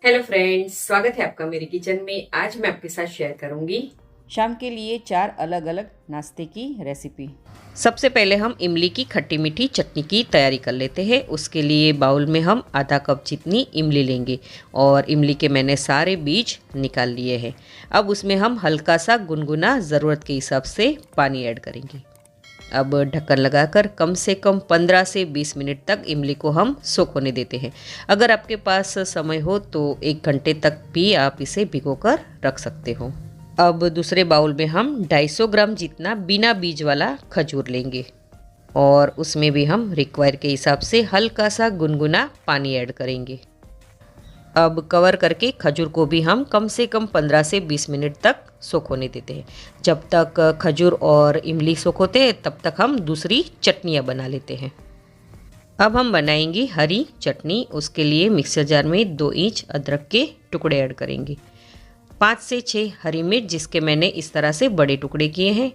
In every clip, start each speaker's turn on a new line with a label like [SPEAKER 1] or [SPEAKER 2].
[SPEAKER 1] Hello friends, स्वागत है आपका मेरे किचन में। आज मैं आपके साथ शेयर करूंगी
[SPEAKER 2] शाम के लिए 4 अलग अलग नाश्ते की रेसिपी।
[SPEAKER 1] सबसे पहले हम इमली की खट्टी मीठी चटनी की तैयारी कर लेते हैं। उसके लिए बाउल में हम आधा कप जितनी इमली लेंगे और इमली के मैंने सारे बीज निकाल लिए हैं। अब उसमें हम हल्का सा गुनगुना ज़रूरत के हिसाब से पानी ऐड करेंगे। अब ढक्कन लगाकर कम से कम 15 से 20 मिनट तक इमली को हम सोख होने देते हैं। अगर आपके पास समय हो तो 1 घंटे तक भी आप इसे भिगोकर रख सकते हो। अब दूसरे बाउल में हम 250 ग्राम जितना बिना बीज वाला खजूर लेंगे और उसमें भी हम रिक्वायर के हिसाब से हल्का सा गुनगुना पानी ऐड करेंगे। अब कवर करके खजूर को भी हम कम से कम 15 से 20 मिनट तक सोख होने देते हैं। जब तक खजूर और इमली सोख होते हैं तब तक हम दूसरी चटनियाँ बना लेते हैं। अब हम बनाएंगे हरी चटनी। उसके लिए मिक्सर जार में 2 इंच अदरक के टुकड़े ऐड करेंगे, 5 से 6 हरी मिर्च जिसके मैंने इस तरह से बड़े टुकड़े किए हैं,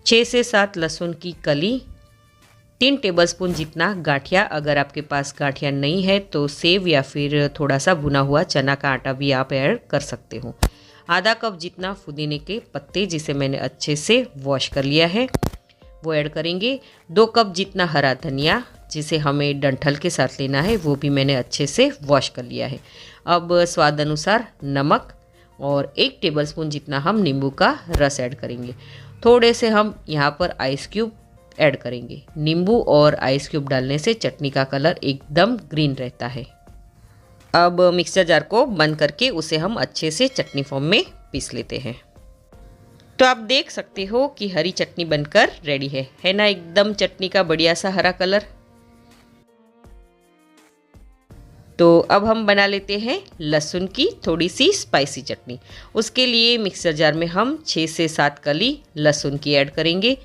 [SPEAKER 1] 6 से 7 लहसुन की कली, 3 टेबलस्पून जितना गाठिया। अगर आपके पास गाठिया नहीं है तो सेव या फिर थोड़ा सा भुना हुआ चना का आटा भी आप ऐड कर सकते हो। आधा कप जितना पुदीने के पत्ते जिसे मैंने अच्छे से वॉश कर लिया है वो ऐड करेंगे। 2 कप जितना हरा धनिया जिसे हमें डंठल के साथ लेना है वो भी मैंने अच्छे से वॉश कर लिया है। अब स्वाद अनुसार नमक और 1 टेबलस्पून जितना हम नींबू का रस ऐड करेंगे। थोड़े से हम यहाँ पर आइस क्यूब ऐड करेंगे। नींबू और आइस क्यूब डालने से चटनी का कलर एकदम ग्रीन रहता है। अब मिक्सर जार को बंद करके उसे हम अच्छे से चटनी फॉर्म में पीस लेते हैं। तो आप देख सकते हो कि हरी चटनी बनकर रेडी है ना, एकदम चटनी का बढ़िया सा हरा कलर। तो अब हम बना लेते हैं लहसुन की थोड़ी सी स्पाइसी चटनी। उसके लिए मिक्सर जार में हम 6 से 7 कली लहसुन की ऐड करेंगे।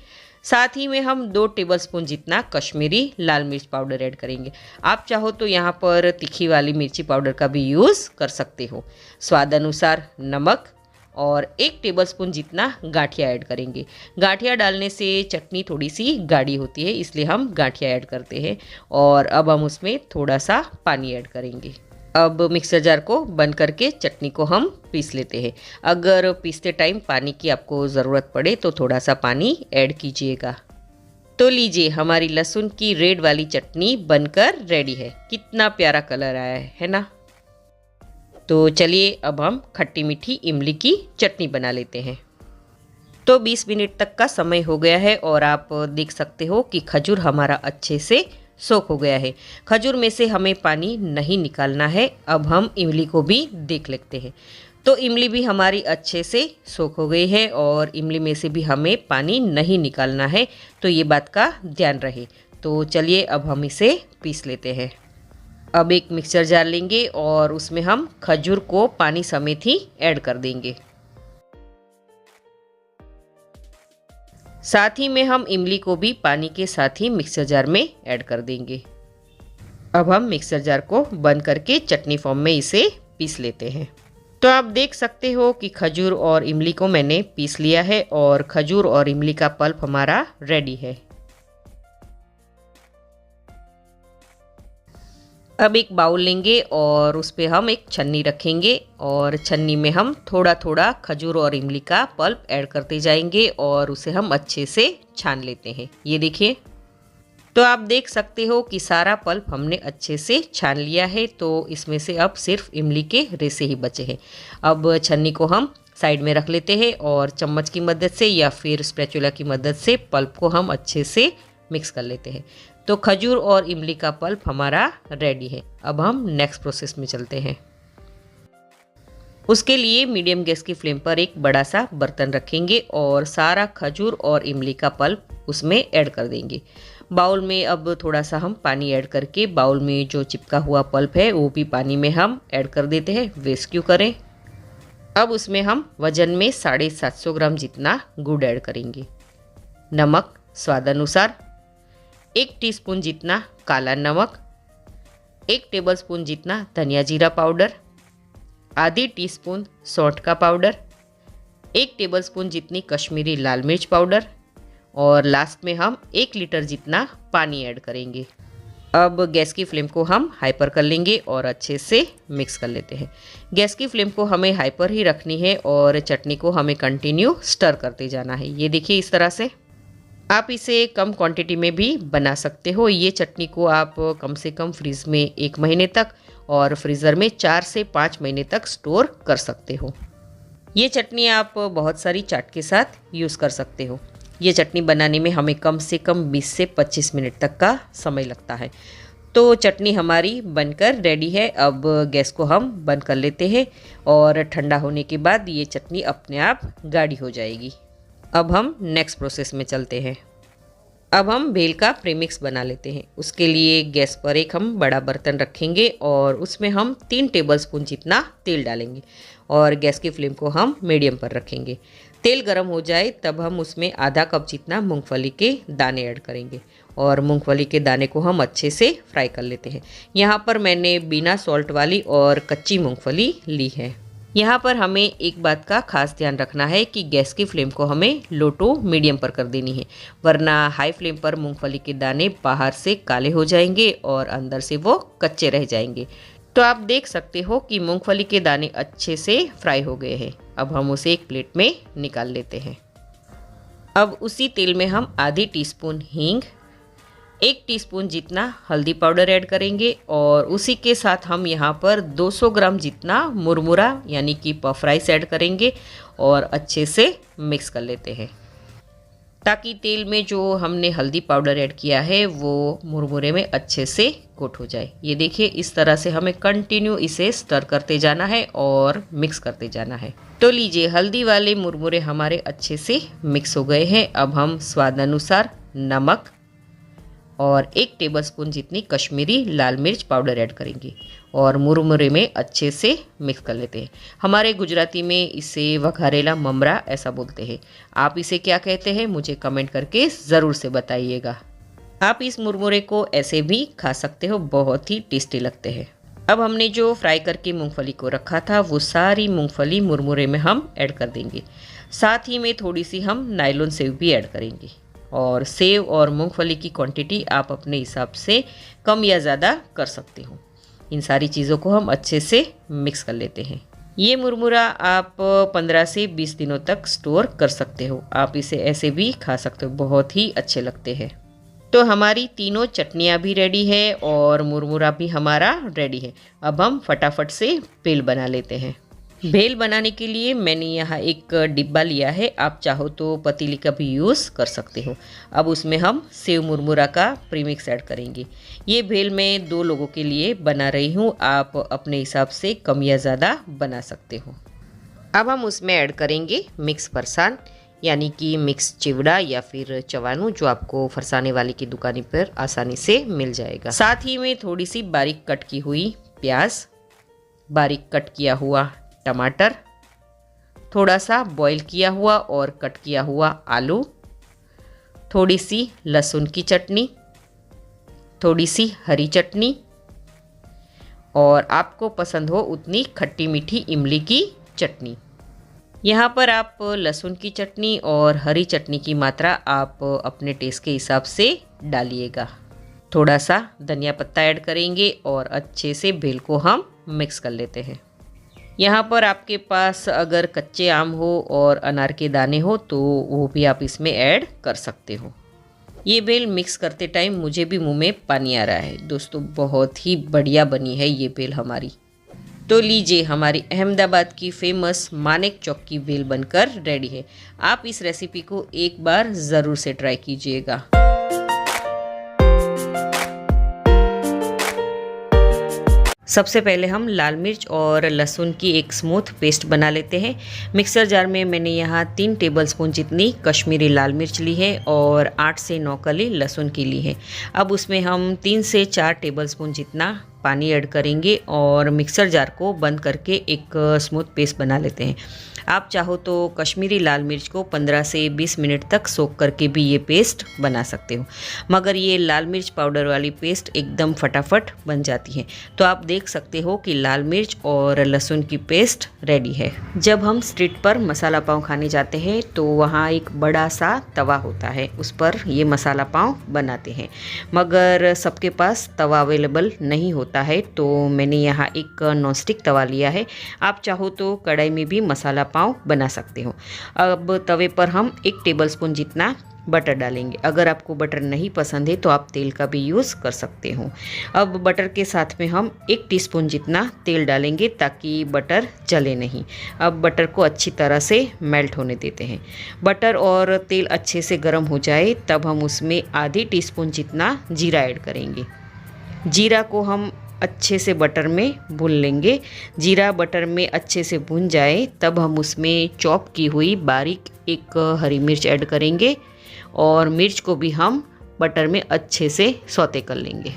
[SPEAKER 1] साथ ही में हम 2 टेबलस्पून जितना कश्मीरी लाल मिर्च पाउडर ऐड करेंगे। आप चाहो तो यहाँ पर तीखी वाली मिर्ची पाउडर का भी यूज़ कर सकते हो। स्वाद अनुसार नमक और 1 टेबलस्पून जितना गाठिया ऐड करेंगे। गाठिया डालने से चटनी थोड़ी सी गाढ़ी होती है, इसलिए हम गाठिया ऐड करते हैं। और अब हम उसमें थोड़ा सा पानी ऐड करेंगे। अब मिक्सर जार को बंद करके चटनी को हम पीस लेते हैं। अगर पीसते टाइम पानी की आपको ज़रूरत पड़े तो थोड़ा सा पानी ऐड कीजिएगा। तो लीजिए, हमारी लहसुन की रेड वाली चटनी बनकर रेडी है। कितना प्यारा कलर आया है ना। तो चलिए अब हम खट्टी मीठी इमली की चटनी बना लेते हैं। तो 20 मिनट तक का समय हो गया है और आप देख सकते हो कि खजूर हमारा अच्छे से सोख हो गया है। खजूर में से हमें पानी नहीं निकालना है। अब हम इमली को भी देख लेते हैं। तो इमली भी हमारी अच्छे से सोख हो गई है और इमली में से भी हमें पानी नहीं निकालना है, तो ये बात का ध्यान रहे। तो चलिए अब हम इसे पीस लेते हैं। अब एक मिक्सर जार लेंगे और उसमें हम खजूर को पानी समेत ही ऐड कर देंगे। साथ ही में हम इमली को भी पानी के साथ ही मिक्सर जार में ऐड कर देंगे। अब हम मिक्सर जार को बंद करके चटनी फॉर्म में इसे पीस लेते हैं। तो आप देख सकते हो कि खजूर और इमली को मैंने पीस लिया है और खजूर और इमली का पल्प हमारा रेडी है। अब एक बाउल लेंगे और उस पर हम एक छन्नी रखेंगे और छन्नी में हम थोड़ा थोड़ा खजूर और इमली का पल्प ऐड करते जाएंगे और उसे हम अच्छे से छान लेते हैं। ये देखिए, तो आप देख सकते हो कि सारा पल्प हमने अच्छे से छान लिया है। तो इसमें से अब सिर्फ इमली के रेसे ही बचे हैं। अब छन्नी को हम साइड में रख लेते हैं और चम्मच की मदद से या फिर स्पैचुला की मदद से पल्प को हम अच्छे से मिक्स कर लेते हैं। तो खजूर और इमली का पल्प हमारा रेडी है। अब हम नेक्स्ट प्रोसेस में चलते हैं। उसके लिए मीडियम गैस की फ्लेम पर एक बड़ा सा बर्तन रखेंगे और सारा खजूर और इमली का पल्प उसमें ऐड कर देंगे। बाउल में अब थोड़ा सा हम पानी ऐड करके बाउल में जो चिपका हुआ पल्प है वो भी पानी में हम ऐड कर देते हैं। वेस्ट क्यों करें। अब उसमें हम वजन में 750 ग्राम जितना गुड़ ऐड करेंगे। नमक स्वाद अनुसार, 1 टीस्पून जितना काला नमक, 1 टेबलस्पून जितना धनिया जीरा पाउडर, आधी टीस्पून सौंठ का पाउडर, 1 टेबलस्पून जितनी कश्मीरी लाल मिर्च पाउडर और लास्ट में हम 1 लीटर जितना पानी ऐड करेंगे। अब गैस की फ्लेम को हम हाई पर कर लेंगे और अच्छे से मिक्स कर लेते हैं। गैस की फ्लेम को हमें हाई पर ही रखनी है और चटनी को हमें कंटिन्यू स्टर करते जाना है। ये देखिए इस तरह से। आप इसे कम क्वांटिटी में भी बना सकते हो। ये चटनी को आप कम से कम फ्रीज में 1 महीने तक और फ्रीज़र में 4 से 5 महीने तक स्टोर कर सकते हो। ये चटनी आप बहुत सारी चाट के साथ यूज़ कर सकते हो। ये चटनी बनाने में हमें कम से कम 20 से 25 मिनट तक का समय लगता है। तो चटनी हमारी बनकर रेडी है। अब गैस को हम बंद कर लेते हैं और ठंडा होने के बाद ये चटनी अपने आप गाढ़ी हो जाएगी। अब हम नेक्स्ट प्रोसेस में चलते हैं। अब हम भेल का प्रीमिक्स बना लेते हैं। उसके लिए गैस पर एक हम बड़ा बर्तन रखेंगे और उसमें हम 3 टेबलस्पून जितना तेल डालेंगे और गैस की फ्लेम को हम मीडियम पर रखेंगे। तेल गर्म हो जाए तब हम उसमें आधा कप जितना मूंगफली के दाने ऐड करेंगे और मूंगफली के दाने को हम अच्छे से फ्राई कर लेते हैं। यहाँ पर मैंने बिना सॉल्ट वाली और कच्ची मूंगफली ली है। यहाँ पर हमें एक बात का खास ध्यान रखना है कि गैस की फ्लेम को हमें लो टू मीडियम पर कर देनी है, वरना हाई फ्लेम पर मूंगफली के दाने बाहर से काले हो जाएंगे और अंदर से वो कच्चे रह जाएंगे। तो आप देख सकते हो कि मूंगफली के दाने अच्छे से फ्राई हो गए हैं। अब हम उसे एक प्लेट में निकाल लेते हैं। अब उसी तेल में हम आधी टीस्पून हींग, 1 टीस्पून जितना हल्दी पाउडर ऐड करेंगे और उसी के साथ हम यहाँ पर 200 ग्राम जितना मुरमुरा यानी कि पफ राइस ऐड करेंगे और अच्छे से मिक्स कर लेते हैं, ताकि तेल में जो हमने हल्दी पाउडर ऐड किया है वो मुरमुरे में अच्छे से कोट हो जाए। ये देखिए इस तरह से हमें कंटिन्यू इसे स्टर करते जाना है और मिक्स करते जाना है। तो लीजिए हल्दी वाले मुरमुरे हमारे अच्छे से मिक्स हो गए हैं। अब हम स्वाद अनुसार नमक और 1 टेबलस्पून जितनी कश्मीरी लाल मिर्च पाउडर ऐड करेंगे और मुरमुरे में अच्छे से मिक्स कर लेते हैं। हमारे गुजराती में इसे वघारेला ममरा ऐसा बोलते हैं। आप इसे क्या कहते हैं मुझे कमेंट करके ज़रूर से बताइएगा। आप इस मुरमुरे को ऐसे भी खा सकते हो, बहुत ही टेस्टी लगते हैं। अब हमने जो फ्राई करके मूंगफली को रखा था वो सारी मूंगफली मुरमुरे में हम ऐड कर देंगे। साथ ही में थोड़ी सी हम नायलॉन सेव भी ऐड करेंगे और सेव और मूंगफली की क्वांटिटी आप अपने हिसाब से कम या ज़्यादा कर सकते हो। इन सारी चीज़ों को हम अच्छे से मिक्स कर लेते हैं। ये मुरमुरा आप 15 से 20 दिनों तक स्टोर कर सकते हो। आप इसे ऐसे भी खा सकते हो, बहुत ही अच्छे लगते हैं। तो हमारी तीनों चटनियाँ भी रेडी है और मुरमुरा भी हमारा रेडी है। अब हम फटाफट से भेल बना लेते हैं। भेल बनाने के लिए मैंने यहाँ एक डिब्बा लिया है, आप चाहो तो पतीली का भी यूज़ कर सकते हो। अब उसमें हम सेव मुरमुरा का प्रीमिक्स ऐड करेंगे। ये भेल मैं 2 लोगों के लिए बना रही हूँ, आप अपने हिसाब से कम या ज़्यादा बना सकते हो। अब हम उसमें ऐड करेंगे मिक्स फरसान यानी कि मिक्स चिवड़ा या फिर चवानू, जो आपको फरसाने वाले की दुकान पर आसानी से मिल जाएगा। साथ ही में थोड़ी सी बारीक कट की हुई प्याज, बारीक कट किया हुआ टमाटर, थोड़ा सा बॉईल किया हुआ और कट किया हुआ आलू, थोड़ी सी लहसुन की चटनी, थोड़ी सी हरी चटनी और आपको पसंद हो उतनी खट्टी मीठी इमली की चटनी। यहाँ पर आप लहसुन की चटनी और हरी चटनी की मात्रा आप अपने टेस्ट के हिसाब से डालिएगा। थोड़ा सा धनिया पत्ता ऐड करेंगे और अच्छे से भेल को हम मिक्स कर लेते हैं। यहाँ पर आपके पास अगर कच्चे आम हो और अनार के दाने हो तो वो भी आप इसमें ऐड कर सकते हो। ये भेल मिक्स करते टाइम मुझे भी मुंह में पानी आ रहा है दोस्तों, बहुत ही बढ़िया बनी है ये भेल हमारी। तो लीजिए हमारी अहमदाबाद की फेमस मानेक चौक की भेल बनकर रेडी है। आप इस रेसिपी को एक बार ज़रूर से ट्राई कीजिएगा। सबसे पहले हम लाल मिर्च और लहसुन की एक स्मूथ पेस्ट बना लेते हैं। मिक्सर जार में मैंने यहाँ 3 टेबलस्पून जितनी कश्मीरी लाल मिर्च ली है और 8 से 9 कली लहसुन की ली है। अब उसमें हम 3 से 4 टेबलस्पून जितना पानी ऐड करेंगे और मिक्सर जार को बंद करके एक स्मूथ पेस्ट बना लेते हैं। आप चाहो तो कश्मीरी लाल मिर्च को 15 से 20 मिनट तक सोक करके भी ये पेस्ट बना सकते हो, मगर ये लाल मिर्च पाउडर वाली पेस्ट एकदम फटाफट बन जाती है। तो आप देख सकते हो कि लाल मिर्च और लहसुन की पेस्ट रेडी है। जब हम स्ट्रीट पर मसाला पाव खाने जाते हैं तो वहाँ एक बड़ा सा तवा होता है, उस पर ये मसाला पाव बनाते हैं, मगर सबके पास तवा अवेलेबल नहीं होता है। तो मैंने यहाँ एक नॉनस्टिक तवा लिया है। आप चाहो तो कढ़ाई में भी मसाला पाव बना सकते हो। अब तवे पर हम 1 टेबलस्पून जितना बटर डालेंगे। अगर आपको बटर नहीं पसंद है तो आप तेल का भी यूज़ कर सकते हो। अब बटर के साथ में हम 1 टीस्पून जितना तेल डालेंगे ताकि बटर जले नहीं। अब बटर को अच्छी तरह से मेल्ट होने देते हैं। बटर और तेल अच्छे से गर्म हो जाए तब हम उसमें आधी टीस्पून जितना जीरा ऐड करेंगे। जीरा को हम अच्छे से बटर में भून लेंगे। जीरा बटर में अच्छे से भून जाए तब हम उसमें चॉप की हुई बारीक एक हरी मिर्च ऐड करेंगे और मिर्च को भी हम बटर में अच्छे से सौते कर लेंगे।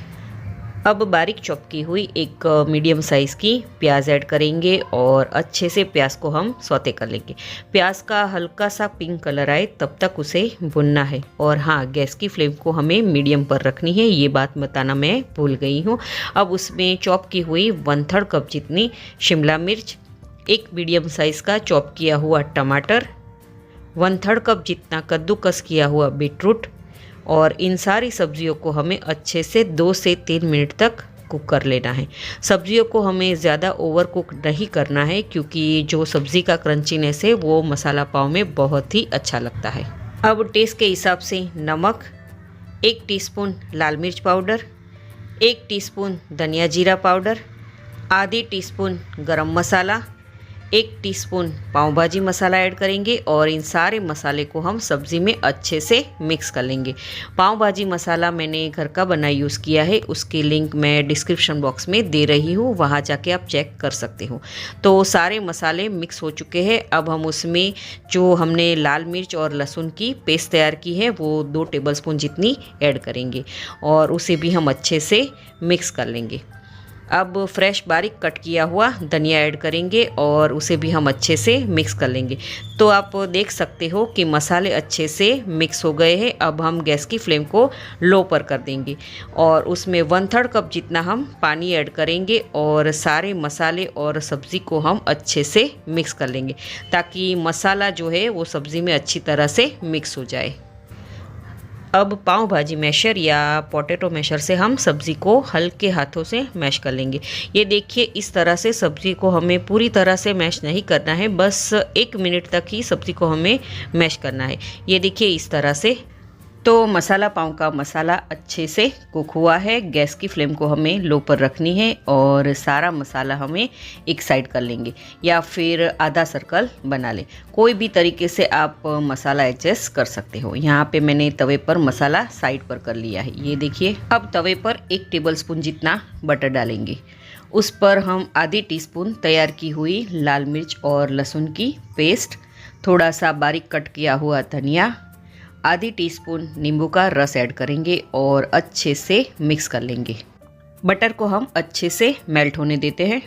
[SPEAKER 1] अब बारीक चॉप की हुई एक मीडियम साइज़ की प्याज ऐड करेंगे और अच्छे से प्याज को हम सौते कर लेंगे। प्याज का हल्का सा पिंक कलर आए तब तक उसे भुनना है। और हाँ, गैस की फ्लेम को हमें मीडियम पर रखनी है, ये बात बताना मैं भूल गई हूँ। अब उसमें चॉप की हुई 1/3 कप जितनी शिमला मिर्च, एक मीडियम साइज़ का चॉप किया हुआ टमाटर, 1/3 कप जितना कद्दूकस किया हुआ बीटरूट, और इन सारी सब्जियों को हमें अच्छे से 2 से 3 मिनट तक कुक कर लेना है। सब्जियों को हमें ज़्यादा ओवर कुक नहीं करना है क्योंकि जो सब्ज़ी का क्रंचीनेस है वो मसाला पाव में बहुत ही अच्छा लगता है। अब टेस्ट के हिसाब से नमक, 1 टीस्पून लाल मिर्च पाउडर, 1 टीस्पून धनिया जीरा पाउडर, आधी टीस्पून गरम मसाला, 1 टीस्पून पाव भाजी मसाला ऐड करेंगे और इन सारे मसाले को हम सब्ज़ी में अच्छे से मिक्स कर लेंगे। पाव भाजी मसाला मैंने घर का बना यूज़ किया है, उसकी लिंक मैं डिस्क्रिप्शन बॉक्स में दे रही हूँ, वहाँ जाके आप चेक कर सकते हो। तो सारे मसाले मिक्स हो चुके हैं। अब हम उसमें जो हमने लाल मिर्च और लहसुन की पेस्ट तैयार की है वो 2 टेबलस्पून जितनी ऐड करेंगे और उसे भी हम अच्छे से मिक्स कर लेंगे। अब फ्रेश बारीक कट किया हुआ धनिया ऐड करेंगे और उसे भी हम अच्छे से मिक्स कर लेंगे। तो आप देख सकते हो कि मसाले अच्छे से मिक्स हो गए हैं। अब हम गैस की फ्लेम को लो पर कर देंगे और उसमें 1/3 कप जितना हम पानी ऐड करेंगे और सारे मसाले और सब्ज़ी को हम अच्छे से मिक्स कर लेंगे ताकि मसाला जो है वो सब्ज़ी में अच्छी तरह से मिक्स हो जाए। अब पाव भाजी मैशर या पोटैटो मैशर से हम सब्ज़ी को हल्के हाथों से मैश कर लेंगे। ये देखिए, इस तरह से सब्ज़ी को हमें पूरी तरह से मैश नहीं करना है, बस 1 मिनट तक ही सब्ज़ी को हमें मैश करना है। ये देखिए इस तरह से। तो मसाला पाव का मसाला अच्छे से कुक हुआ है। गैस की फ्लेम को हमें लो पर रखनी है और सारा मसाला हमें एक साइड कर लेंगे या फिर आधा सर्कल बना लें। कोई भी तरीके से आप मसाला एडजस्ट कर सकते हो। यहाँ पे मैंने तवे पर मसाला साइड पर कर लिया है। ये देखिए, अब तवे पर 1 टेबलस्पून जितना बटर डालेंगे। उस पर हम आधी टीस्पून तैयार की हुई लाल मिर्च और लहसुन की पेस्ट, थोड़ा सा बारीक कट किया हुआ धनिया, आधी टीस्पून नींबू का रस ऐड करेंगे और अच्छे से मिक्स कर लेंगे। बटर को हम अच्छे से मेल्ट होने देते हैं।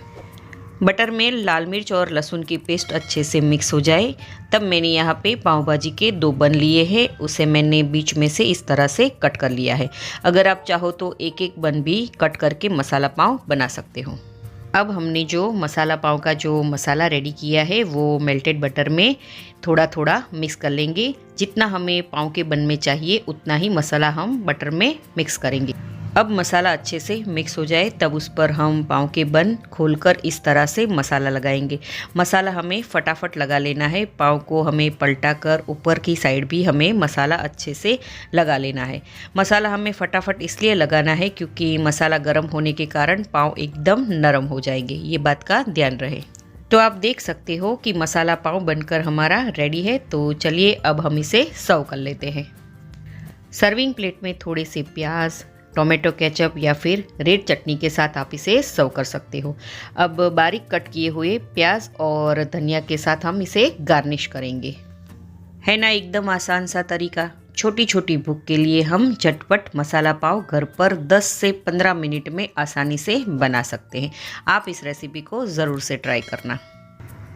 [SPEAKER 1] बटर में लाल मिर्च और लहसुन की पेस्ट अच्छे से मिक्स हो जाए तब मैंने यहाँ पे पाव भाजी के 2 बन लिए हैं, उसे मैंने बीच में से इस तरह से कट कर लिया है। अगर आप चाहो तो एक एक बन भी कट करके मसाला पाव बना सकते हो। अब हमने जो मसाला पाव का जो मसाला रेडी किया है वो मेल्टेड बटर में थोड़ा थोड़ा मिक्स कर लेंगे। जितना हमें पाव के बन में चाहिए उतना ही मसाला हम बटर में मिक्स करेंगे। अब मसाला अच्छे से मिक्स हो जाए तब उस पर हम पाव के बन खोलकर इस तरह से मसाला लगाएंगे। मसाला हमें फटाफट लगा लेना है। पाव को हमें पलटाकर ऊपर की साइड भी हमें मसाला अच्छे से लगा लेना है। मसाला हमें फटाफट इसलिए लगाना है क्योंकि मसाला गर्म होने के कारण पाव एकदम नरम हो जाएंगे, ये बात का ध्यान रहे। तो आप देख सकते हो कि मसाला पाव बनकर हमारा रेडी है। तो चलिए अब हम इसे सर्व कर लेते हैं। सर्विंग प्लेट में थोड़े से प्याज, टोमेटो केचप या फिर रेड चटनी के साथ आप इसे सर्व कर सकते हो। अब बारीक कट किए हुए प्याज और धनिया के साथ हम इसे गार्निश करेंगे। है ना एकदम आसान सा तरीका। छोटी छोटी भूख के लिए हम झटपट मसाला पाव घर पर 10 से 15 मिनट में आसानी से बना सकते हैं। आप इस रेसिपी को ज़रूर से ट्राई करना।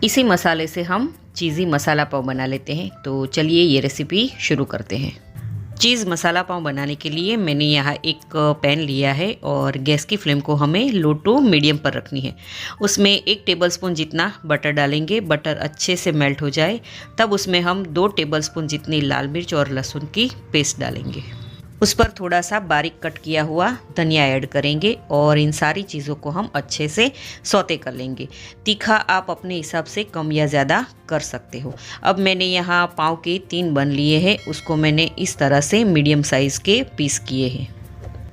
[SPEAKER 1] इसी मसाले से हम चीज़ी मसाला पाव बना लेते हैं। तो चलिए ये रेसिपी शुरू करते हैं। चीज़ मसाला पाव बनाने के लिए मैंने यहाँ एक पैन लिया है और गैस की फ्लेम को हमें लो टू मीडियम पर रखनी है। उसमें 1 टेबलस्पून जितना बटर डालेंगे। बटर अच्छे से मेल्ट हो जाए तब उसमें हम 2 टेबलस्पून जितनी लाल मिर्च और लहसुन की पेस्ट डालेंगे। उस पर थोड़ा सा बारीक कट किया हुआ धनिया ऐड करेंगे और इन सारी चीज़ों को हम अच्छे से सौते कर लेंगे। तीखा आप अपने हिसाब से कम या ज़्यादा कर सकते हो। अब मैंने यहाँ पाव के 3 बन लिए हैं, उसको मैंने इस तरह से मीडियम साइज़ के पीस किए हैं।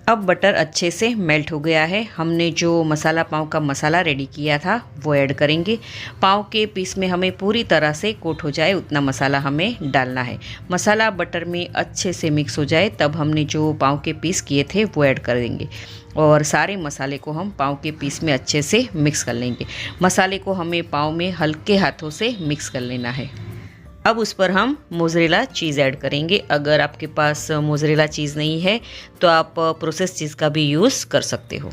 [SPEAKER 1] अब बटर अच्छे से मेल्ट हो गया है। हमने जो मसाला पाव का मसाला रेडी किया था वो ऐड करेंगे। पाव के पीस में हमें पूरी तरह से कोट हो जाए उतना मसाला हमें डालना है। मसाला बटर में अच्छे से मिक्स हो जाए तब हमने जो पाव के पीस किए थे वो ऐड कर देंगे और सारे मसाले को हम पाव के पीस में अच्छे से मिक्स कर लेंगे। मसाले को हमें पाव में हल्के हाथों से मिक्स कर लेना है। अब उस पर हम मोज़रेला चीज़ ऐड करेंगे। अगर आपके पास मोज़रेला चीज़ नहीं है तो आप प्रोसेस चीज़ का भी यूज़ कर सकते हो।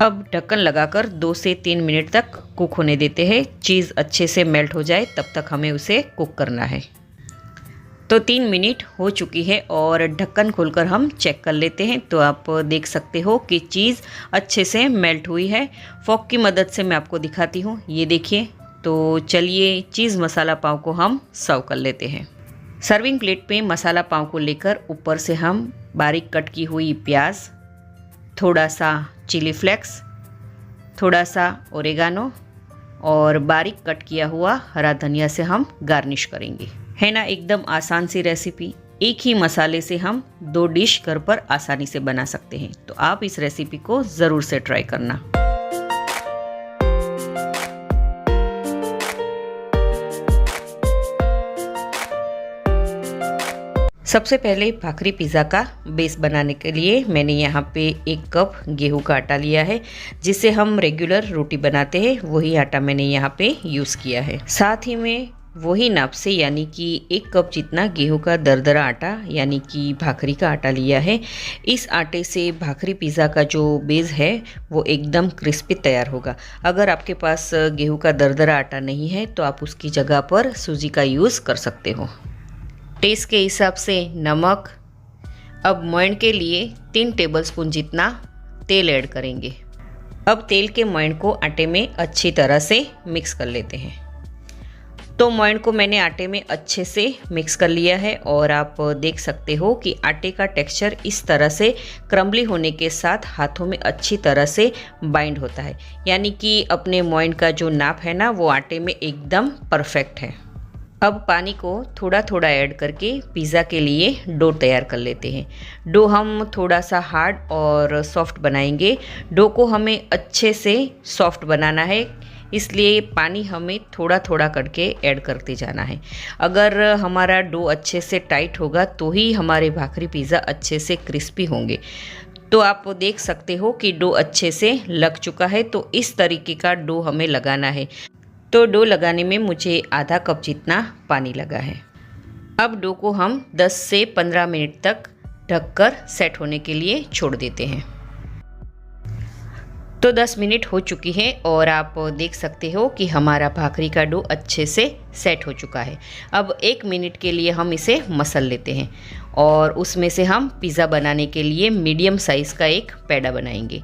[SPEAKER 1] अब ढक्कन लगाकर 2 से 3 मिनट तक कुक होने देते हैं। चीज़ अच्छे से मेल्ट हो जाए तब तक हमें उसे कुक करना है। तो 3 मिनट हो चुकी है और ढक्कन खोलकर हम चेक कर लेते हैं। तो आप देख सकते हो कि चीज़ अच्छे से मेल्ट हुई है। फोक की मदद से मैं आपको दिखाती हूँ, ये देखिए। तो चलिए चीज़ मसाला पाव को हम सर्व कर लेते हैं। सर्विंग प्लेट पे मसाला पाव को लेकर ऊपर से हम बारीक कट की हुई प्याज, थोड़ा सा चिली फ्लेक्स, थोड़ा सा ओरेगानो और बारीक कट किया हुआ हरा धनिया से हम गार्निश करेंगे। है ना एकदम आसान सी रेसिपी। एक ही मसाले से हम 2 डिश घर पर आसानी से बना सकते हैं। तो आप इस रेसिपी को ज़रूर से ट्राई करना। सबसे पहले भाकरी पिज़्ज़ा का बेस बनाने के लिए मैंने यहाँ पे 1 कप गेहूं का आटा लिया है। जिससे हम रेगुलर रोटी बनाते हैं वही आटा मैंने यहाँ पे यूज़ किया है। साथ ही में वही नाप से यानी कि 1 कप जितना गेहूं का दरदरा आटा यानी कि भाकरी का आटा लिया है। इस आटे से भाकरी पिज़्ज़ा का जो बेस है वो एकदम क्रिस्पी तैयार होगा। अगर आपके पास गेहूं का दरदरा आटा नहीं है तो आप उसकी जगह पर सूजी का यूज़ कर सकते हो। टेस्ट के हिसाब से नमक। अब मोयन के लिए 3 टेबलस्पून जितना तेल ऐड करेंगे। अब तेल के मोयन को आटे में अच्छी तरह से मिक्स कर लेते हैं। तो मोयन को मैंने आटे में अच्छे से मिक्स कर लिया है और आप देख सकते हो कि आटे का टेक्सचर इस तरह से क्रम्बली होने के साथ हाथों में अच्छी तरह से बाइंड होता है। यानी कि अपने मोयन का जो नाप है ना वो आटे में एकदम परफेक्ट है। अब पानी को थोड़ा थोड़ा ऐड करके पिज़्ज़ा के लिए डो तैयार कर लेते हैं। डो हम थोड़ा सा हार्ड और सॉफ्ट बनाएंगे। डो को हमें अच्छे से सॉफ्ट बनाना है, इसलिए पानी हमें थोड़ा थोड़ा करके ऐड करते जाना है। अगर हमारा डो अच्छे से टाइट होगा तो ही हमारे भाकरी पिज़्ज़ा अच्छे से क्रिस्पी होंगे। तो आप देख सकते हो कि डो अच्छे से लग चुका है। तो इस तरीके का डो हमें लगाना है। तो डो लगाने में मुझे आधा कप जितना पानी लगा है। अब डो को हम 10 से 15 मिनट तक ढककर सेट होने के लिए छोड़ देते हैं। तो 10 मिनट हो चुकी है और आप देख सकते हो कि हमारा भाकरी का डो अच्छे से सेट हो चुका है। अब 1 मिनट के लिए हम इसे मसल लेते हैं और उसमें से हम पिज़्ज़ा बनाने के लिए मीडियम साइज़ का एक पैड़ा बनाएंगे।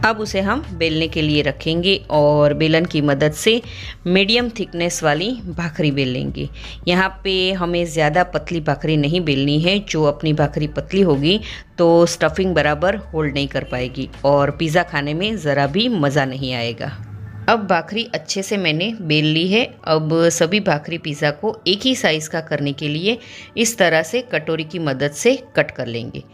[SPEAKER 1] अब उसे हम बेलने के लिए रखेंगे और बेलन की मदद से मीडियम थिकनेस वाली भाकरी बेल लेंगे। यहाँ पे हमें ज़्यादा पतली भाकरी नहीं बेलनी है। जो अपनी भाकरी पतली होगी तो स्टफिंग बराबर होल्ड नहीं कर पाएगी और पिज़्ज़ा खाने में ज़रा भी मज़ा नहीं आएगा। अब भाकरी अच्छे से मैंने बेल ली है। अब सभी भाकरी पिज़्ज़ा को एक ही साइज़ का करने के लिए इस तरह से कटोरी की मदद से कट कर लेंगे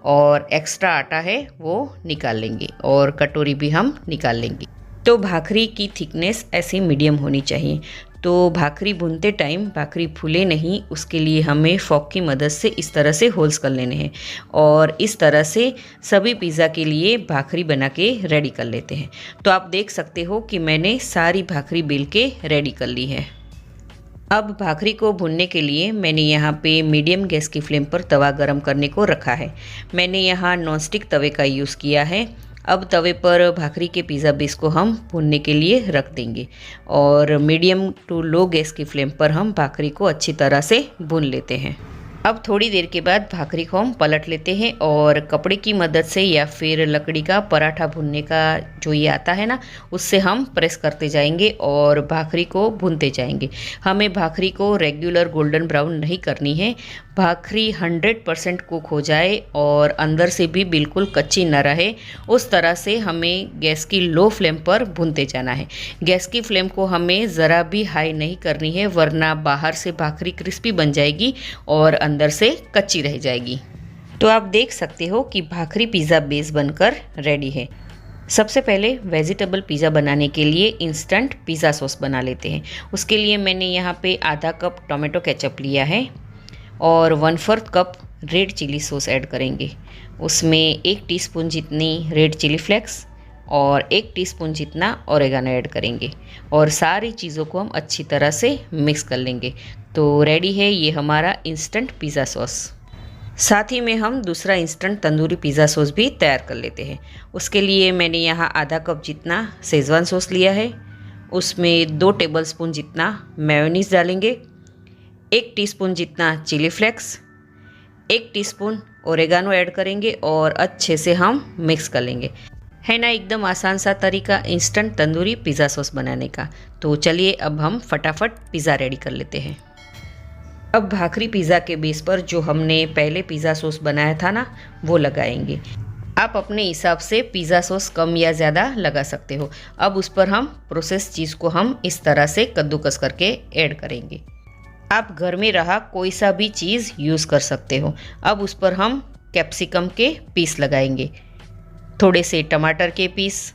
[SPEAKER 1] और एक्स्ट्रा आटा है वो निकाल लेंगे और कटोरी भी हम निकाल लेंगे। तो भाकरी की थिकनेस ऐसे मीडियम होनी चाहिए। तो भाकरी भूनते टाइम भाकरी फूले नहीं, उसके लिए हमें फोक की मदद से इस तरह से होल्स कर लेने हैं और इस तरह से सभी पिज़्ज़ा के लिए भाकरी बना के रेडी कर लेते हैं। तो आप देख सकते हो कि मैंने सारी भाकरी बेल के रेडी कर ली है। अब भाखरी को भूनने के लिए मैंने यहाँ पे मीडियम गैस की फ्लेम पर तवा गरम करने को रखा है। मैंने यहाँ नॉनस्टिक तवे का यूज़ किया है। अब तवे पर भाखरी के पिज़्ज़ा बेस को हम भूनने के लिए रख देंगे और मीडियम टू लो गैस की फ्लेम पर हम भाखरी को अच्छी तरह से भून लेते हैं। अब थोड़ी देर के बाद भाखरी को हम पलट लेते हैं और कपड़े की मदद से या फिर लकड़ी का पराठा भूनने का जो ये आता है ना, उससे हम प्रेस करते जाएंगे और भाखरी को भूनते जाएंगे। हमें भाखरी को रेगुलर गोल्डन ब्राउन नहीं करनी है। भाखरी 100% कुक हो जाए और अंदर से भी बिल्कुल कच्ची न रहे, उस तरह से हमें गैस की लो फ्लेम पर भूनते जाना है। गैस की फ्लेम को हमें ज़रा भी हाई नहीं करनी है, वरना बाहर से भाखरी क्रिस्पी बन जाएगी और अंदर से कच्ची रह जाएगी। तो आप देख सकते हो कि भाखरी पिज़्ज़ा बेस बनकर रेडी है। सबसे पहले वेजिटेबल पिज़्ज़ा बनाने के लिए इंस्टेंट पिज़्ज़ा सॉस बना लेते हैं। उसके लिए मैंने यहाँ पे आधा कप टोमेटो केचप लिया है और 1/4 cup red chili sauce add करेंगे। उसमें 1 टीस्पून जितनी रेड चिली फ्लेक्स और 1 टीस्पून जितना ओरेगानो ऐड करेंगे और सारी चीज़ों को हम अच्छी तरह से मिक्स कर लेंगे। तो रेडी है ये हमारा इंस्टेंट पिज़्ज़ा सॉस। साथ ही में हम दूसरा इंस्टेंट तंदूरी पिज़्ज़ा सॉस भी तैयार कर लेते हैं। उसके लिए मैंने यहाँ आधा कप जितना शेज़वान सॉस लिया है। उसमें 2 टेबलस्पून जितना मेयोनीज़ डालेंगे, 1 टीस्पून जितना chili flakes, 1 teaspoon oregano add करेंगे और अच्छे से हम मिक्स कर लेंगे। है ना एकदम आसान सा तरीका इंस्टेंट तंदूरी पिज़्ज़ा सॉस बनाने का। तो चलिए अब हम फटाफट पिज़्ज़ा रेडी कर लेते हैं। अब भाखरी पिज़्ज़ा के बेस पर जो हमने पहले पिज़्ज़ा सॉस बनाया था ना, वो लगाएंगे। आप अपने हिसाब से पिज़्ज़ा सॉस कम या ज़्यादा लगा सकते हो। अब उस पर हम प्रोसेस चीज़ को हम इस तरह से कद्दूकस करके ऐड करेंगे। आप घर में रहा कोई सा भी चीज़ यूज़ कर सकते हो। अब उस पर हम कैप्सिकम के पीस लगाएंगे, थोड़े से टमाटर के पीस,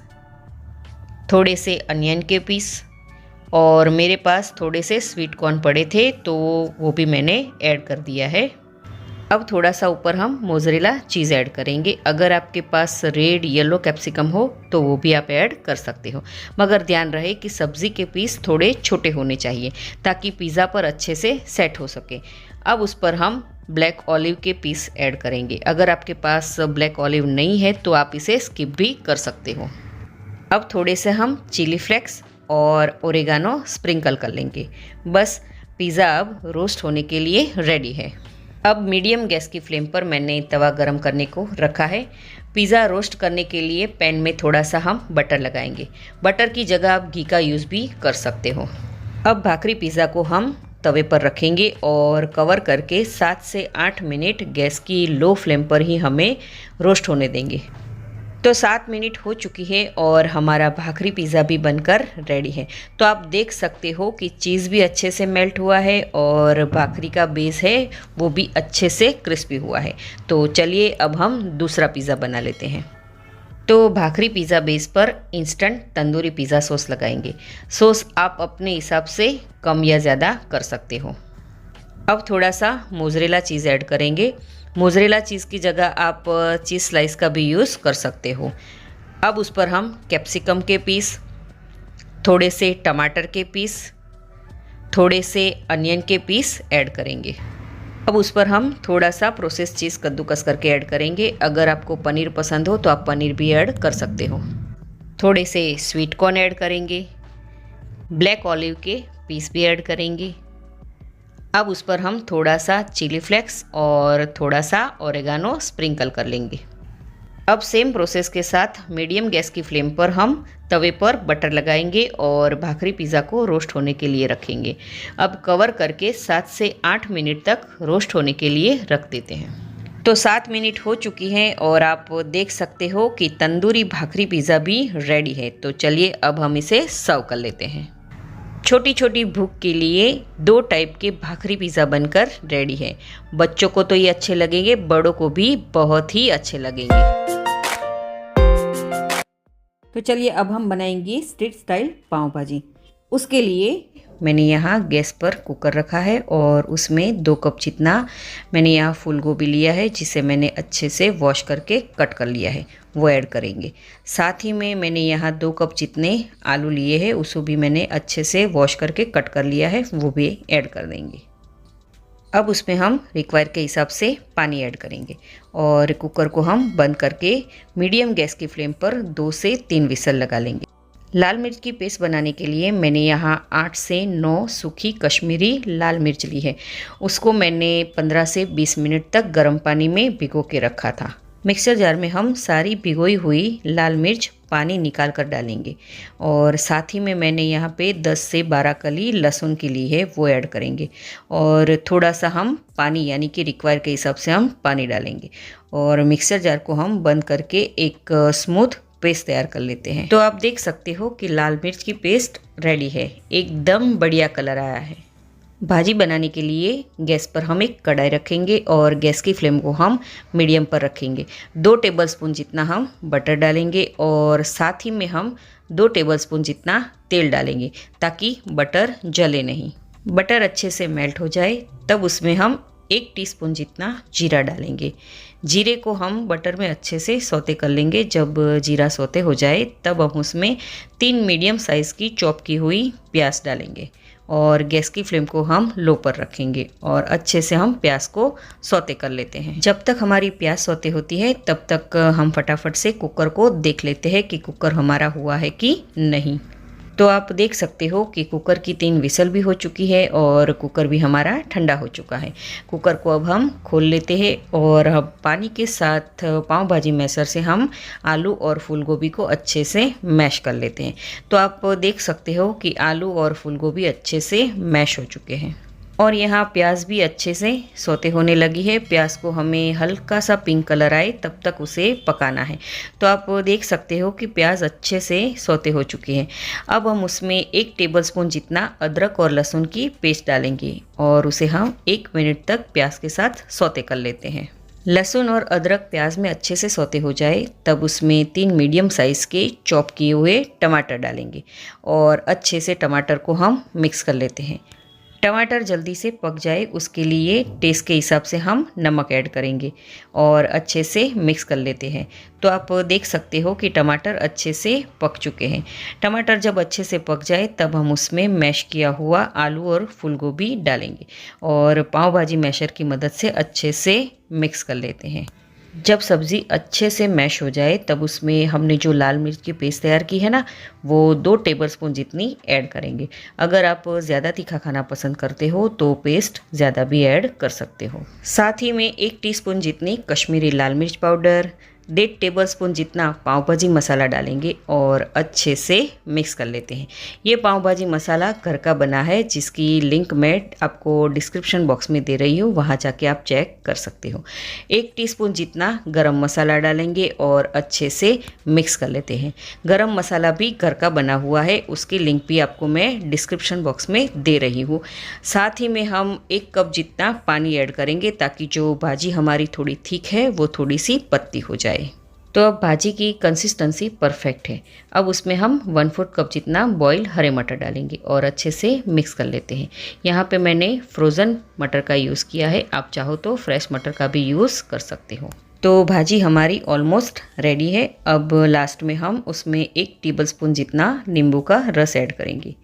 [SPEAKER 1] थोड़े से अनियन के पीस और मेरे पास थोड़े से स्वीट कॉर्न पड़े थे तो वो भी मैंने ऐड कर दिया है। अब थोड़ा सा ऊपर हम मोज़रेला चीज़ ऐड करेंगे। अगर आपके पास रेड येलो कैप्सिकम हो तो वो भी आप ऐड कर सकते हो, मगर ध्यान रहे कि सब्ज़ी के पीस थोड़े छोटे होने चाहिए ताकि पिज़्ज़ा पर अच्छे से सेट हो सके। अब उस पर हम ब्लैक ऑलिव के पीस ऐड करेंगे। अगर आपके पास ब्लैक ऑलिव नहीं है तो आप इसे स्किप भी कर सकते हो। अब थोड़े से हम चिली फ्लेक्स और ओरेगानो स्प्रिंकल कर लेंगे। बस पिज़्ज़ा अब रोस्ट होने के लिए रेडी है। अब मीडियम गैस की फ्लेम पर मैंने तवा गरम करने को रखा है। पिज़्ज़ा रोस्ट करने के लिए पैन में थोड़ा सा हम बटर लगाएंगे। बटर की जगह आप घी का यूज़ भी कर सकते हो। अब भाखरी पिज़्ज़ा को हम तवे पर रखेंगे और कवर करके 7 से 8 मिनट गैस की लो फ्लेम पर ही हमें रोस्ट होने देंगे। तो 7 मिनट हो चुकी है और हमारा भाखरी पिज़्ज़ा भी बनकर रेडी है। तो आप देख सकते हो कि चीज़ भी अच्छे से मेल्ट हुआ है और भाखरी का बेस है वो भी अच्छे से क्रिस्पी हुआ है। तो चलिए अब हम दूसरा पिज़्ज़ा बना लेते हैं। तो भाखरी पिज़्ज़ा बेस पर इंस्टेंट तंदूरी पिज़्ज़ा सॉस लगाएंगे। सॉस आप अपने हिसाब से कम या ज़्यादा कर सकते हो। अब थोड़ा सा मोज़रेला चीज़ ऐड करेंगे। मोज़रेला चीज़ की जगह आप चीज़ स्लाइस का भी यूज़ कर सकते हो। अब उस पर हम कैप्सिकम के पीस, थोड़े से टमाटर के पीस, थोड़े से अनियन के पीस ऐड करेंगे। अब उस पर हम थोड़ा सा प्रोसेस चीज़ कद्दूकस करके ऐड करेंगे। अगर आपको पनीर पसंद हो तो आप पनीर भी ऐड कर सकते हो। थोड़े से स्वीट कॉर्न ऐड करेंगे, ब्लैक ऑलिव के पीस भी ऐड करेंगे। अब उस पर हम थोड़ा सा चिली फ्लेक्स और थोड़ा सा ओरेगानो स्प्रिंकल कर लेंगे। अब सेम प्रोसेस के साथ मीडियम गैस की फ्लेम पर हम तवे पर बटर लगाएंगे और भाखरी पिज़्ज़ा को रोस्ट होने के लिए रखेंगे। अब कवर करके 7 से 8 मिनट तक रोस्ट होने के लिए रख देते हैं। तो 7 मिनट हो चुकी हैं और आप देख सकते हो कि तंदूरी भाखरी पिज़्ज़ा भी रेडी है। तो चलिए अब हम इसे सर्व कर लेते हैं। छोटी छोटी भूख के लिए 2 टाइप के भाखरी पिज़्ज़ा बनकर रेडी है। बच्चों को तो ये अच्छे लगेंगे, बड़ों को भी बहुत ही अच्छे लगेंगे।
[SPEAKER 2] तो चलिए अब हम बनाएंगे स्ट्रीट स्टाइल पाव भाजी।
[SPEAKER 1] उसके लिए मैंने यहाँ गैस पर कुकर रखा है और उसमें 2 कप जितना मैंने यहाँ फूल गोभी लिया है, जिसे मैंने अच्छे से वॉश करके कट कर लिया है, वो ऐड करेंगे। साथ ही में मैंने यहाँ 2 कप जितने आलू लिए हैं, उसको भी मैंने अच्छे से वॉश करके कट कर लिया है, वो भी ऐड कर देंगे। अब उसमें हम रिक्वायर के हिसाब से पानी ऐड करेंगे और कुकर को हम बंद करके मीडियम गैस की फ्लेम पर 2 से 3 विसल लगा लेंगे। लाल मिर्च की पेस्ट बनाने के लिए मैंने यहाँ 8 से 9 सूखी कश्मीरी लाल मिर्च ली है। उसको मैंने 15 से 20 मिनट तक गर्म पानी में भिगो के रखा था। मिक्सर जार में हम सारी भिगोई हुई लाल मिर्च पानी निकाल कर डालेंगे और साथ ही में मैंने यहाँ पे 10 से 12 कली लहसुन की ली है, वो ऐड करेंगे और थोड़ा सा हम पानी यानी कि रिक्वायर के हिसाब से हम पानी डालेंगे और मिक्सर जार को हम बंद करके एक स्मूथ पेस्ट तैयार कर लेते हैं। तो आप देख सकते हो कि लाल मिर्च की पेस्ट रेडी है, एकदम बढ़िया कलर आया है। भाजी बनाने के लिए गैस पर हम एक कढ़ाई रखेंगे और गैस की फ्लेम को हम मीडियम पर रखेंगे। 2 टेबलस्पून जितना हम बटर डालेंगे और साथ ही में हम 2 टेबलस्पून जितना तेल डालेंगे ताकि बटर जले नहीं। बटर अच्छे से मेल्ट हो जाए तब उसमें हम 1 टीस्पून जितना जीरा डालेंगे। जीरे को हम बटर में अच्छे से सौते कर लेंगे। जब जीरा सौते हो जाए तब हम उसमें 3 मीडियम साइज़ की चॉप की हुई प्याज डालेंगे और गैस की फ्लेम को हम लो पर रखेंगे और अच्छे से हम प्याज को सौते कर लेते हैं। जब तक हमारी प्याज सौते होती है तब तक हम फटाफट से कुकर को देख लेते हैं कि कुकर हमारा हुआ है कि नहीं। तो आप देख सकते हो कि कुकर की 3 विसल भी हो चुकी है और कुकर भी हमारा ठंडा हो चुका है। कुकर को अब हम खोल लेते हैं और अब पानी के साथ पाव भाजी मैशर से हम आलू और फूल गोभी को अच्छे से मैश कर लेते हैं। तो आप देख सकते हो कि आलू और फूल गोभी अच्छे से मैश हो चुके हैं और यहाँ प्याज भी अच्छे से सौते होने लगी है। प्याज को हमें हल्का सा पिंक कलर आए तब तक उसे पकाना है। तो आप देख सकते हो कि प्याज अच्छे से सौते हो चुके हैं। अब हम उसमें 1 टेबलस्पून जितना अदरक और लहसुन की पेस्ट डालेंगे और उसे हम 1 मिनट तक प्याज के साथ सौते कर लेते हैं। लहसुन और अदरक प्याज में अच्छे से सौते हो जाए तब उसमें 3 मीडियम साइज़ के चॉप किए हुए टमाटर डालेंगे और अच्छे से टमाटर को हम मिक्स कर लेते हैं। टमाटर जल्दी से पक जाए उसके लिए टेस्ट के हिसाब से हम नमक ऐड करेंगे और अच्छे से मिक्स कर लेते हैं। तो आप देख सकते हो कि टमाटर अच्छे से पक चुके हैं। टमाटर जब अच्छे से पक जाए तब हम उसमें मैश किया हुआ आलू और फूल गोभी डालेंगे और पाव भाजी मैशर की मदद से अच्छे से मिक्स कर लेते हैं। जब सब्ज़ी अच्छे से मैश हो जाए तब उसमें हमने जो लाल मिर्च की पेस्ट तैयार की है ना, वो 2 टेबलस्पून जितनी ऐड करेंगे। अगर आप ज़्यादा तीखा खाना पसंद करते हो तो पेस्ट ज़्यादा भी ऐड कर सकते हो। साथ ही में 1 टीस्पून जितनी कश्मीरी लाल मिर्च पाउडर, 1.5 टेबलस्पून जितना पाव भाजी मसाला डालेंगे और अच्छे से मिक्स कर लेते हैं। ये पाव भाजी मसाला घर का बना है, जिसकी लिंक मैं आपको डिस्क्रिप्शन बॉक्स में दे रही हूँ, वहाँ जाके आप चेक कर सकते हो। 1 टीस्पून जितना गरम मसाला डालेंगे और अच्छे से मिक्स कर लेते हैं। गरम मसाला भी घर का बना हुआ है, उसकी लिंक भी आपको मैं डिस्क्रिप्शन बॉक्स में दे रही हूँ। साथ ही में हम 1 कप जितना पानी ऐड करेंगे ताकि जो भाजी हमारी थोड़ी थिक है वो थोड़ी सी पतली हो जाए। तो अब भाजी की कंसिस्टेंसी परफेक्ट है। अब उसमें हम 1/4 कप जितना बॉइल्ड हरे मटर डालेंगे और अच्छे से मिक्स कर लेते हैं। यहाँ पे मैंने फ्रोज़न मटर का यूज़ किया है, आप चाहो तो फ्रेश मटर का भी यूज़ कर सकते हो। तो भाजी हमारी ऑलमोस्ट रेडी है। अब लास्ट में हम उसमें 1 टेबलस्पून जितना नींबू का रस ऐड करेंगे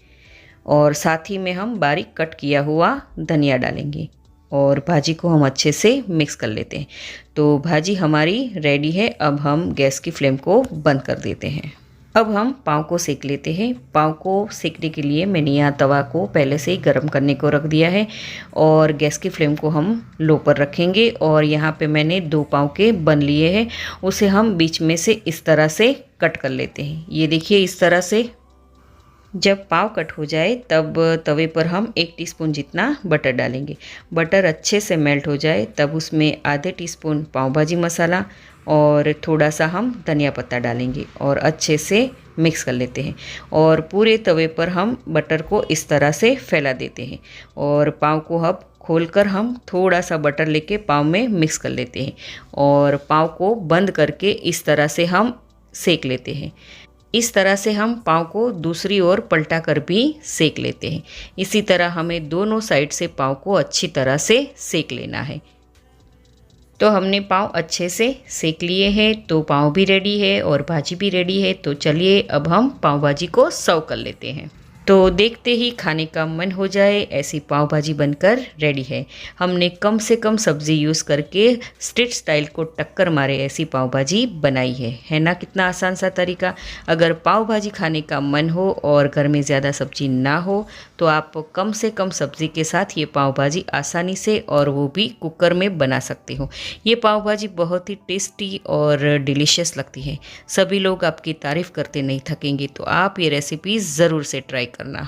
[SPEAKER 1] और साथ ही में हम बारीक कट किया हुआ धनिया डालेंगे और भाजी को हम अच्छे से मिक्स कर लेते हैं। तो भाजी हमारी रेडी है। अब हम गैस की फ्लेम को बंद कर देते हैं। अब हम पाव को सेक लेते हैं। पाव को सेकने के लिए मैंने यहाँ तवा को पहले से ही गर्म करने को रख दिया है और गैस की फ्लेम को हम लो पर रखेंगे और यहाँ पे मैंने 2 पाव के बन लिए हैं, उसे हम बीच में से इस तरह से कट कर लेते हैं। ये देखिए इस तरह से। जब पाव कट हो जाए तब तवे पर हम 1 टीस्पून जितना बटर डालेंगे। बटर अच्छे से मेल्ट हो जाए तब उसमें आधे टीस्पून पाव भाजी मसाला और थोड़ा सा हम धनिया पत्ता डालेंगे और अच्छे से मिक्स कर लेते हैं और पूरे तवे पर हम बटर को इस तरह से फैला देते हैं और पाव को अब खोलकर हम थोड़ा सा बटर लेके पाव में मिक्स कर लेते हैं और पाव को बंद करके इस तरह से हम सेक लेते हैं। इस तरह से हम पाव को दूसरी ओर पलटा कर भी सेक लेते हैं। इसी तरह हमें दोनों साइड से पाव को अच्छी तरह से सेक लेना है। तो हमने पाव अच्छे से सेक लिए हैं, तो पाव भी रेडी है और भाजी भी रेडी है। तो चलिए अब हम पाव भाजी को सर्व कर लेते हैं। तो देखते ही खाने का मन हो जाए ऐसी पाव भाजी बनकर रेडी है। हमने कम से कम सब्ज़ी यूज़ करके स्ट्रीट स्टाइल को टक्कर मारे ऐसी पाव भाजी बनाई है ना। कितना आसान सा तरीका। अगर पाव भाजी खाने का मन हो और घर में ज़्यादा सब्ज़ी ना हो तो आप कम से कम सब्ज़ी के साथ ये पाव भाजी आसानी से और वो भी कुकर में बना सकते हो। ये पाव भाजी बहुत ही टेस्टी और डिलीशियस लगती है। सभी लोग आपकी तारीफ़ करते नहीं थकेंगे। तो आप ये रेसिपी ज़रूर से ट्राई करना।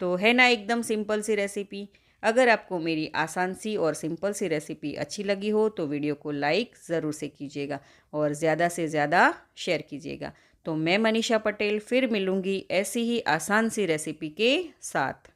[SPEAKER 1] तो है ना एकदम सिंपल सी रेसिपी। अगर आपको मेरी आसान सी और सिंपल सी रेसिपी अच्छी लगी हो तो वीडियो को लाइक ज़रूर से कीजिएगा और ज़्यादा से ज़्यादा शेयर कीजिएगा। तो मैं मनीषा पटेल फिर मिलूँगी ऐसी ही आसान सी रेसिपी के साथ।